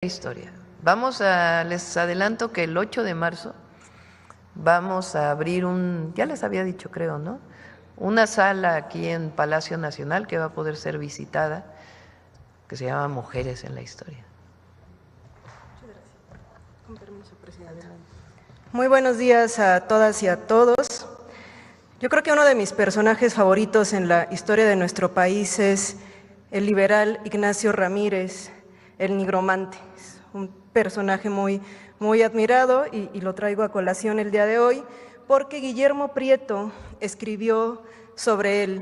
Historia. Les adelanto que el 8 de marzo vamos a abrir ya les había dicho creo, ¿no? Una sala aquí en Palacio Nacional que va a poder ser visitada, que se llama Mujeres en la Historia. Muchas gracias. Con permiso, presidente. Muy buenos días a todas y a todos. Yo creo que uno de mis personajes favoritos en la historia de nuestro país es el liberal Ignacio Ramírez, el nigromante. Es un personaje muy admirado y lo traigo a colación el día de hoy porque Guillermo Prieto escribió sobre él: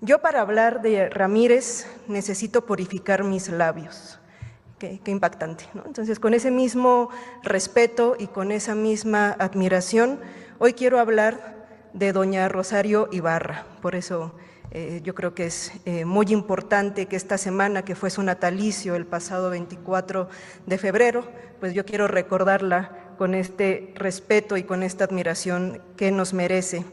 yo para hablar de Ramírez necesito purificar mis labios. Qué impactante, ¿no? Entonces, con ese mismo respeto y con esa misma admiración, hoy quiero hablar de doña Rosario Ibarra. Por eso yo creo que es muy importante que esta semana, que fue su natalicio el pasado 24 de febrero, pues yo quiero recordarla con este respeto y con esta admiración que nos merece.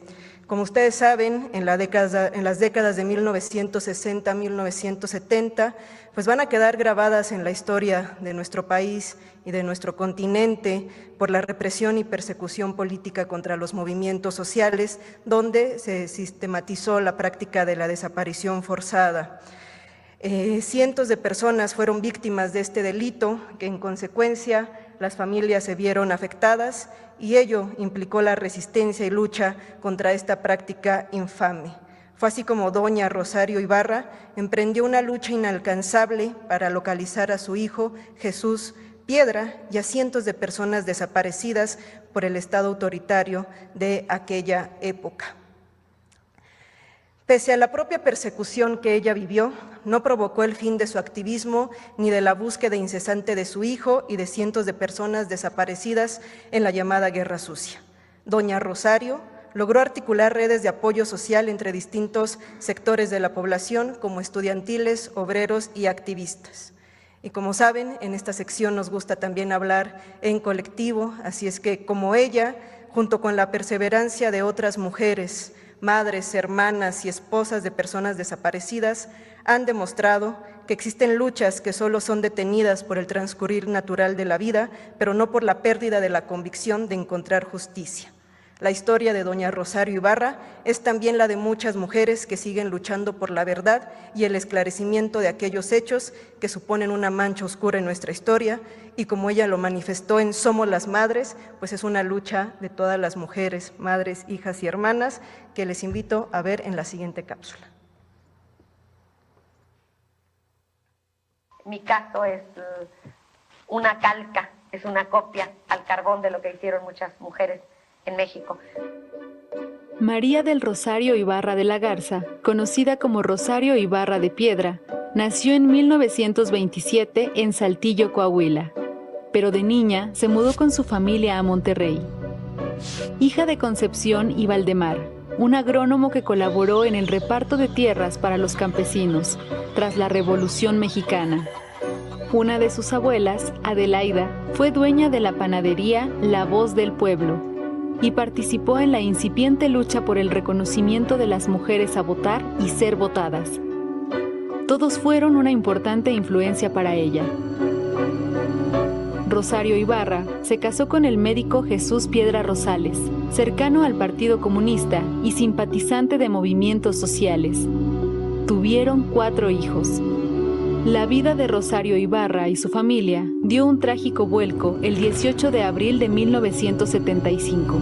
Como ustedes saben, en las décadas de 1960, 1970, pues van a quedar grabadas en la historia de nuestro país y de nuestro continente por la represión y persecución política contra los movimientos sociales, donde se sistematizó la práctica de la desaparición forzada. Cientos de personas fueron víctimas de este delito, que en consecuencia las familias se vieron afectadas y ello implicó la resistencia y lucha contra esta práctica infame. Fue así como doña Rosario Ibarra emprendió una lucha inalcanzable para localizar a su hijo Jesús Piedra y a cientos de personas desaparecidas por el Estado autoritario de aquella época. Pese a la propia persecución que ella vivió, no provocó el fin de su activismo ni de la búsqueda incesante de su hijo y de cientos de personas desaparecidas en la llamada Guerra Sucia. Doña Rosario logró articular redes de apoyo social entre distintos sectores de la población, como estudiantiles, obreros y activistas. Y como saben, en esta sección nos gusta también hablar en colectivo, así es que como ella, junto con la perseverancia de otras mujeres, madres, hermanas y esposas de personas desaparecidas, han demostrado que existen luchas que solo son detenidas por el transcurrir natural de la vida, pero no por la pérdida de la convicción de encontrar justicia. La historia de doña Rosario Ibarra es también la de muchas mujeres que siguen luchando por la verdad y el esclarecimiento de aquellos hechos que suponen una mancha oscura en nuestra historia, y como ella lo manifestó en Somos las Madres, pues es una lucha de todas las mujeres, madres, hijas y hermanas, que les invito a ver en la siguiente cápsula. Mi caso es una calca, es una copia al carbón de lo que hicieron muchas mujeres en México. María del Rosario Ibarra de la Garza, conocida como Rosario Ibarra de Piedra, nació en 1927 en Saltillo, Coahuila, pero de niña se mudó con su familia a Monterrey. Hija de Concepción y Valdemar, un agrónomo que colaboró en el reparto de tierras para los campesinos tras la Revolución Mexicana. Una de sus abuelas, Adelaida, fue dueña de la panadería La Voz del Pueblo y participó en la incipiente lucha por el reconocimiento de las mujeres a votar y ser votadas. Todos fueron una importante influencia para ella. Rosario Ibarra se casó con el médico Jesús Piedra Rosales, cercano al Partido Comunista y simpatizante de movimientos sociales. Tuvieron 4 hijos. La vida de Rosario Ibarra y su familia dio un trágico vuelco el 18 de abril de 1975.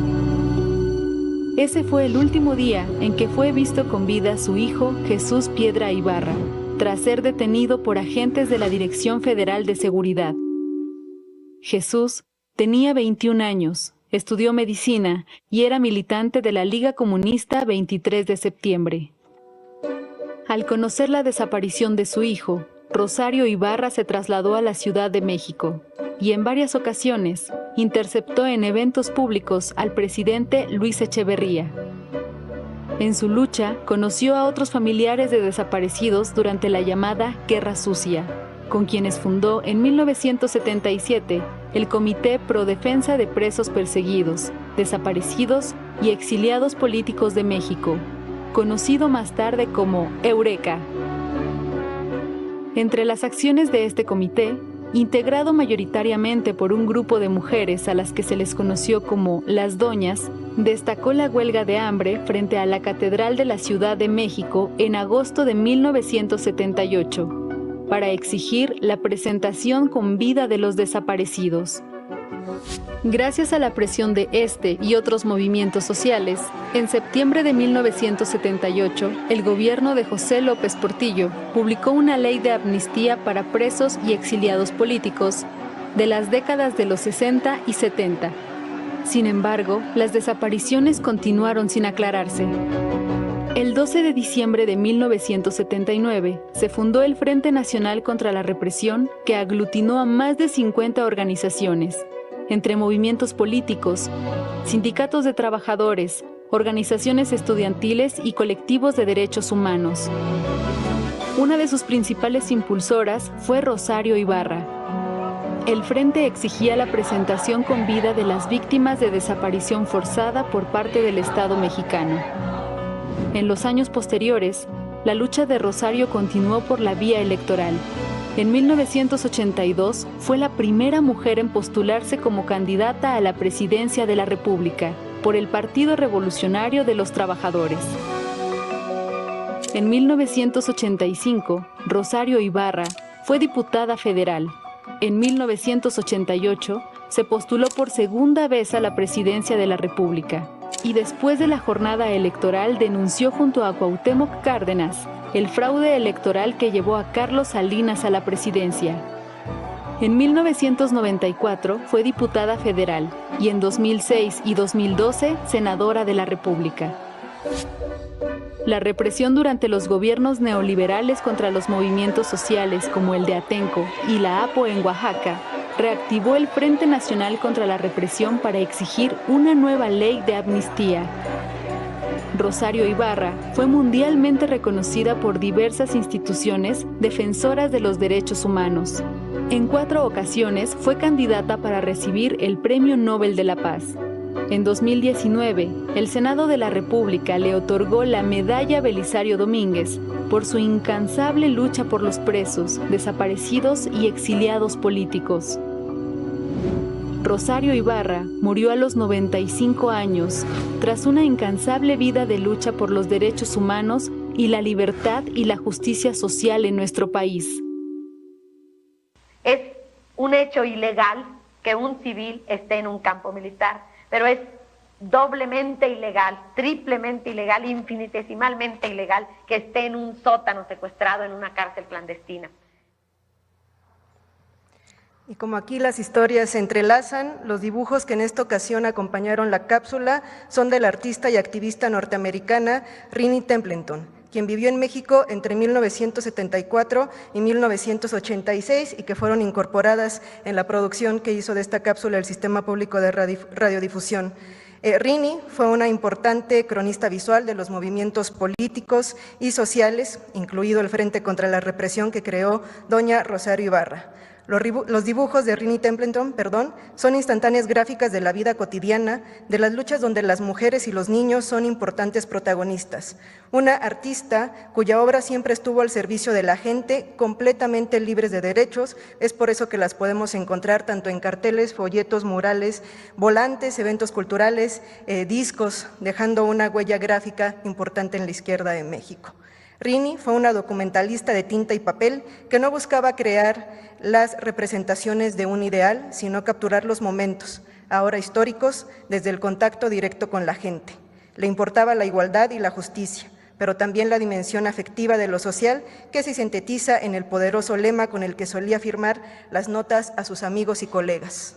Ese fue el último día en que fue visto con vida su hijo Jesús Piedra Ibarra, tras ser detenido por agentes de la Dirección Federal de Seguridad. Jesús tenía 21 años, estudió medicina y era militante de la Liga Comunista 23 de septiembre. Al conocer la desaparición de su hijo, Rosario Ibarra se trasladó a la Ciudad de México y en varias ocasiones interceptó en eventos públicos al presidente Luis Echeverría. En su lucha conoció a otros familiares de desaparecidos durante la llamada Guerra Sucia, con quienes fundó en 1977 el Comité Pro Defensa de Presos Perseguidos, Desaparecidos y Exiliados Políticos de México, conocido más tarde como Eureka. Entre las acciones de este comité integrado mayoritariamente por un grupo de mujeres a las que se les conoció como las Doñas, destacó la huelga de hambre frente a la Catedral de la Ciudad de México en agosto de 1978, para exigir la presentación con vida de los desaparecidos. Gracias a la presión de este y otros movimientos sociales, en septiembre de 1978, el gobierno de José López Portillo publicó una ley de amnistía para presos y exiliados políticos de las décadas de los 60 y 70. Sin embargo, las desapariciones continuaron sin aclararse. El 12 de diciembre de 1979 se fundó el Frente Nacional contra la Represión, que aglutinó a más de 50 organizaciones, entre movimientos políticos, sindicatos de trabajadores, organizaciones estudiantiles y colectivos de derechos humanos. Una de sus principales impulsoras fue Rosario Ibarra. El Frente exigía la presentación con vida de las víctimas de desaparición forzada por parte del Estado mexicano. En los años posteriores, la lucha de Rosario continuó por la vía electoral. En 1982 fue la primera mujer en postularse como candidata a la presidencia de la República por el Partido Revolucionario de los Trabajadores. En 1985, Rosario Ibarra fue diputada federal. En 1988 se postuló por segunda vez a la presidencia de la República y después de la jornada electoral denunció junto a Cuauhtémoc Cárdenas el fraude electoral que llevó a Carlos Salinas a la presidencia. En 1994 fue diputada federal y en 2006 y 2012 senadora de la República. La represión durante los gobiernos neoliberales contra los movimientos sociales como el de Atenco y la APO en Oaxaca reactivó el Frente Nacional contra la Represión para exigir una nueva ley de amnistía. Rosario Ibarra fue mundialmente reconocida por diversas instituciones defensoras de los derechos humanos. En 4 ocasiones fue candidata para recibir el Premio Nobel de la Paz. En 2019, el Senado de la República le otorgó la Medalla Belisario Domínguez por su incansable lucha por los presos, desaparecidos y exiliados políticos. Rosario Ibarra murió a los 95 años tras una incansable vida de lucha por los derechos humanos y la libertad y la justicia social en nuestro país. Es un hecho ilegal que un civil esté en un campo militar, pero es doblemente ilegal, triplemente ilegal, infinitesimalmente ilegal que esté en un sótano secuestrado en una cárcel clandestina. Y como aquí las historias se entrelazan, los dibujos que en esta ocasión acompañaron la cápsula son de la artista y activista norteamericana Rini Templeton, quien vivió en México entre 1974 y 1986 y que fueron incorporadas en la producción que hizo de esta cápsula el Sistema Público de Radiodifusión. Rini fue una importante cronista visual de los movimientos políticos y sociales, incluido el Frente contra la Represión que creó doña Rosario Ibarra. Los dibujos de Rini Templeton, son instantáneas gráficas de la vida cotidiana, de las luchas donde las mujeres y los niños son importantes protagonistas. Una artista cuya obra siempre estuvo al servicio de la gente, completamente libres de derechos, es por eso que las podemos encontrar tanto en carteles, folletos, murales, volantes, eventos culturales, discos, dejando una huella gráfica importante en la izquierda de México. Rini fue una documentalista de tinta y papel que no buscaba crear las representaciones de un ideal, sino capturar los momentos, ahora históricos, desde el contacto directo con la gente. Le importaba la igualdad y la justicia, pero también la dimensión afectiva de lo social que se sintetiza en el poderoso lema con el que solía firmar las notas a sus amigos y colegas: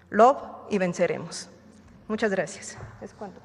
Love y venceremos. Muchas gracias. ¿Es cuánto?